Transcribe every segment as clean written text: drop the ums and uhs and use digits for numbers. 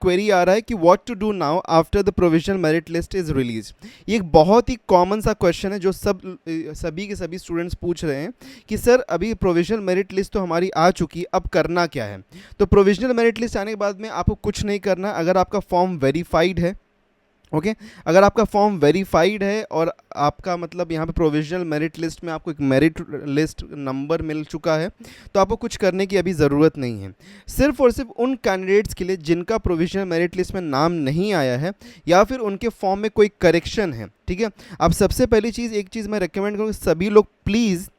Query आ रहा है कि what to do now after the provisional merit list is release. ये एक बहुत ही कॉमन सा क्वेश्चन है जो सभी के सभी स्टूडेंट्स पूछ रहे हैं कि सर अभी प्रोविजनल मेरिट लिस्ट तो हमारी आ चुकी, अब करना क्या है। तो प्रोविजनल मेरिट लिस्ट आने के बाद में आपको कुछ नहीं करना। अगर आपका फॉर्म वेरीफाइड है, ओके अगर आपका फॉर्म वेरीफाइड है और आपका मतलब यहाँ पे प्रोविजनल मेरिट लिस्ट में आपको एक मेरिट लिस्ट नंबर मिल चुका है, तो आपको कुछ करने की अभी ज़रूरत नहीं है। सिर्फ और सिर्फ उन कैंडिडेट्स के लिए जिनका प्रोविजनल मेरिट लिस्ट में नाम नहीं आया है या फिर उनके फॉर्म में कोई करेक्शन है, ठीक है। अब सबसे पहली चीज़, एक चीज़ मैं रिकमेंड करूँगा, सभी लोग प्लीज़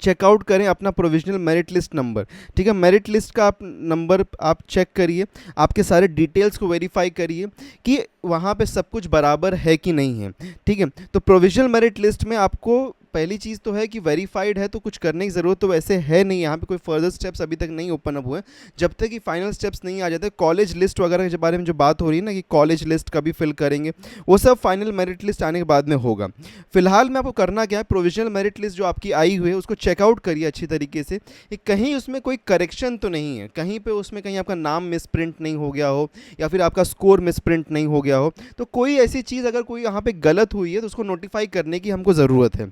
चेकआउट करें अपना प्रोविजनल मेरिट लिस्ट नंबर, ठीक है। मेरिट लिस्ट का आप नंबर आप चेक करिए, आपके सारे डिटेल्स को वेरीफाई करिए कि वहाँ पे सब कुछ बराबर है कि नहीं है, ठीक है। तो प्रोविजनल मेरिट लिस्ट में आपको पहली चीज़ तो है कि वेरीफाइड है, तो कुछ करने की ज़रूरत तो वैसे है नहीं, यहाँ पे कोई फर्दर स्टेप्स अभी तक नहीं ओपन अप हुए जब तक कि फाइनल स्टेप्स नहीं आ जाते। कॉलेज लिस्ट वगैरह के बारे में जो बात हो रही है ना कि कॉलेज लिस्ट कभी फिल करेंगे, वो सब फाइनल मेरिट लिस्ट आने के बाद में होगा। फिलहाल में आपको करना क्या है, प्रोविजनल मेरिट लिस्ट जो आपकी आई हुई है उसको चेकआउट करिए अच्छी तरीके से कि कहीं उसमें कोई करेक्शन तो नहीं है, कहीं पे उसमें कहीं आपका नाम मिसप्रिंट नहीं हो गया हो या फिर आपका स्कोर मिसप्रिंट नहीं हो गया हो। तो कोई ऐसी चीज़ अगर कोई यहाँ पे गलत हुई है तो उसको नोटिफाई करने की हमको ज़रूरत है।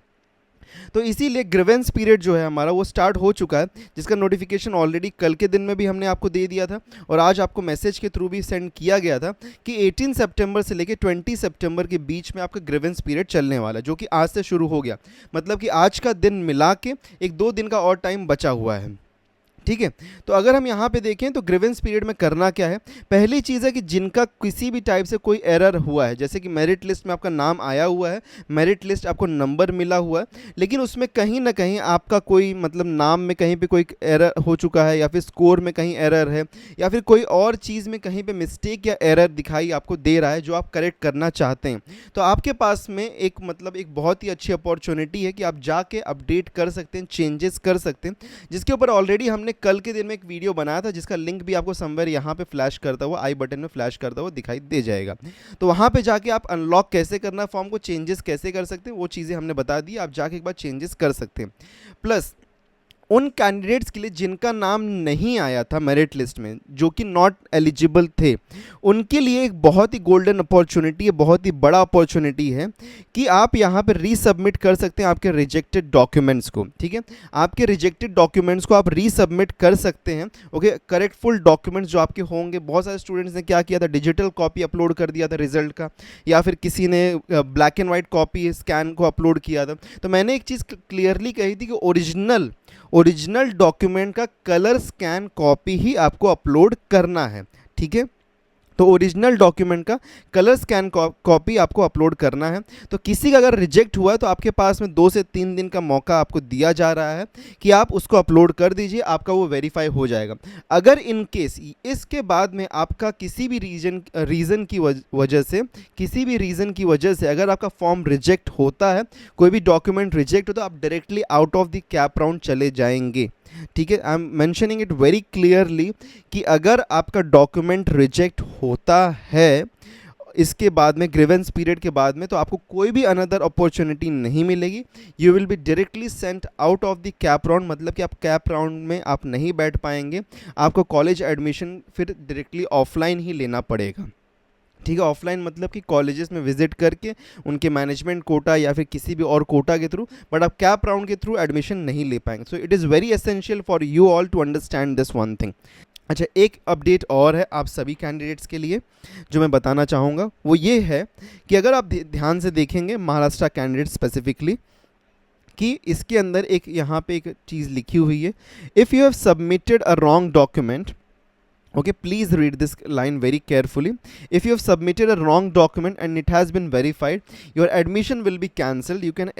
तो इसीलिए ग्रीवेंस पीरियड जो है हमारा वो स्टार्ट हो चुका है, जिसका नोटिफिकेशन ऑलरेडी कल के दिन में भी हमने आपको दे दिया था और आज आपको मैसेज के थ्रू भी सेंड किया गया था कि 18 सितंबर से लेकर 20 सितंबर के बीच में आपका ग्रीवेंस पीरियड चलने वाला है, जो कि आज से शुरू हो गया। मतलब कि आज का दिन मिला के एक 2 दिन का और टाइम बचा हुआ है, ठीक है। तो अगर हम यहाँ पे देखें तो ग्रीवेंस पीरियड में करना क्या है, पहली चीज़ है कि जिनका किसी भी टाइप से कोई एरर हुआ है, जैसे कि मेरिट लिस्ट में आपका नाम आया हुआ है, मेरिट लिस्ट आपको नंबर मिला हुआ है, लेकिन उसमें कहीं ना कहीं आपका कोई मतलब नाम में कहीं पे कोई एरर हो चुका है या फिर स्कोर में कहीं एरर है या फिर कोई और चीज़ में कहीं पे मिस्टेक या एरर दिखाई आपको दे रहा है जो आप करेक्ट करना चाहते हैं, तो आपके पास में एक मतलब एक बहुत ही अच्छी अपॉर्चुनिटी है कि आप जाके अपडेट कर सकते हैं, चेंजेस कर सकते हैं, जिसके ऊपर ऑलरेडी हमने कल के दिन में एक वीडियो बनाया था जिसका लिंक भी आपको समवेयर यहाँ पे फ्लैश करता हुआ आई बटन में फ्लैश करता हुआ दिखाई दे जाएगा। तो वहाँ पे जाके आप अनलॉक कैसे करना फॉर्म को, चेंजेस कैसे कर सकते हैं, वो चीज़ें हमने बता दी, आप जाके एक बार चेंजेस कर सकते हैं। प्लस उन कैंडिडेट्स के लिए जिनका नाम नहीं आया था मेरिट लिस्ट में, जो कि नॉट एलिजिबल थे, उनके लिए एक बहुत ही गोल्डन अपॉर्चुनिटी है, बहुत ही बड़ा अपॉर्चुनिटी है कि आप यहाँ पर रीसबमिट कर सकते हैं आपके रिजेक्टेड डॉक्यूमेंट्स को, ठीक है। आपके रिजेक्टेड डॉक्यूमेंट्स को आप रीसबमिट कर सकते हैं, ओके। करेक्टफुल डॉक्यूमेंट्स जो आपके होंगे, बहुत सारे स्टूडेंट्स ने क्या किया था, डिजिटल कॉपी अपलोड कर दिया था रिजल्ट का, या फिर किसी ने black and white copy scan को अपलोड किया था। तो मैंने एक चीज़ क्लियरली कही थी कि ओरिजिनल डॉक्यूमेंट का कलर स्कैन कॉपी ही आपको अपलोड करना है, ठीक है। तो ओरिजिनल डॉक्यूमेंट का कलर स्कैन कॉपी आपको अपलोड करना है। तो किसी का अगर रिजेक्ट हुआ है तो आपके पास में 2 से 3 दिन का मौका आपको दिया जा रहा है कि आप उसको अपलोड कर दीजिए, आपका वो वेरीफाई हो जाएगा। अगर इन केस इसके बाद में आपका किसी भी रीज़न की वजह से अगर आपका फॉर्म रिजेक्ट होता है, कोई भी डॉक्यूमेंट रिजेक्ट होता है, आप directly out of the cap round चले जाएंगे, ठीक है। I am mentioning it very clearly कि अगर आपका डॉक्यूमेंट रिजेक्ट होता है इसके बाद में ग्रीवेंस पीरियड के बाद में, तो आपको कोई भी अनदर अपॉर्चुनिटी नहीं मिलेगी। You will be directly sent out of the cap round, मतलब कि आप कैप राउंड में आप नहीं बैठ पाएंगे, आपको कॉलेज एडमिशन फिर डायरेक्टली ऑफलाइन ही लेना पड़ेगा, ठीक है। ऑफलाइन मतलब कि कॉलेजेस में विजिट करके उनके मैनेजमेंट कोटा या फिर किसी भी और कोटा के थ्रू, बट आप कैप राउंड के थ्रू एडमिशन नहीं ले पाएंगे। So it is very essential for you all to understand this one thing. अच्छा, एक अपडेट और है आप सभी कैंडिडेट्स के लिए जो मैं बताना चाहूँगा, वो ये है कि अगर आप ध्यान से देखेंगे महाराष्ट्र कैंडिडेट स्पेसिफिकली, कि इसके अंदर एक यहाँ पे एक चीज़ लिखी हुई है, if you have submitted a wrong document, okay, please read this line very carefully. If you have submitted a wrong document and it has been verified, your admission will be cancelled. You can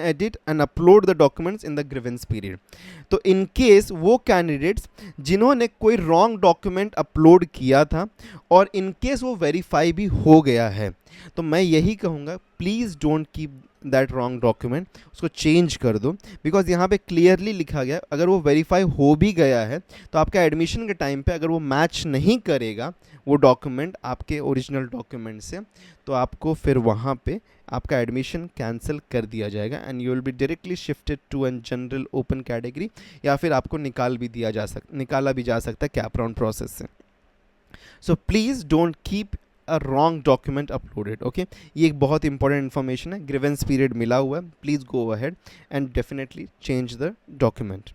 edit and upload the documents in the grievance period. तो in case वो candidates जिन्होंने कोई wrong document upload किया था और in case वो verify भी हो गया है, तो मैं यही कहूँगा please don't keep that wrong document, उसको चेंज कर दो। बिकॉज यहाँ पे क्लियरली लिखा गया अगर वो वेरीफाई हो भी गया है तो आपका एडमिशन के टाइम पे अगर वो मैच नहीं करेगा वो डॉक्यूमेंट आपके ओरिजिनल डॉक्यूमेंट से, तो आपको फिर वहाँ पे आपका एडमिशन कैंसिल कर दिया जाएगा and you will be directly shifted to an general open category, या फिर आपको निकाला भी जा सकता है कैप राउंड प्रोसेस से। So please don't keep a wrong document uploaded, okay. ये एक बहुत इंपॉर्टेंट इन्फॉर्मेशन है, ग्रीवेंस पीरियड मिला हुआ है, please go ahead and definitely change the document.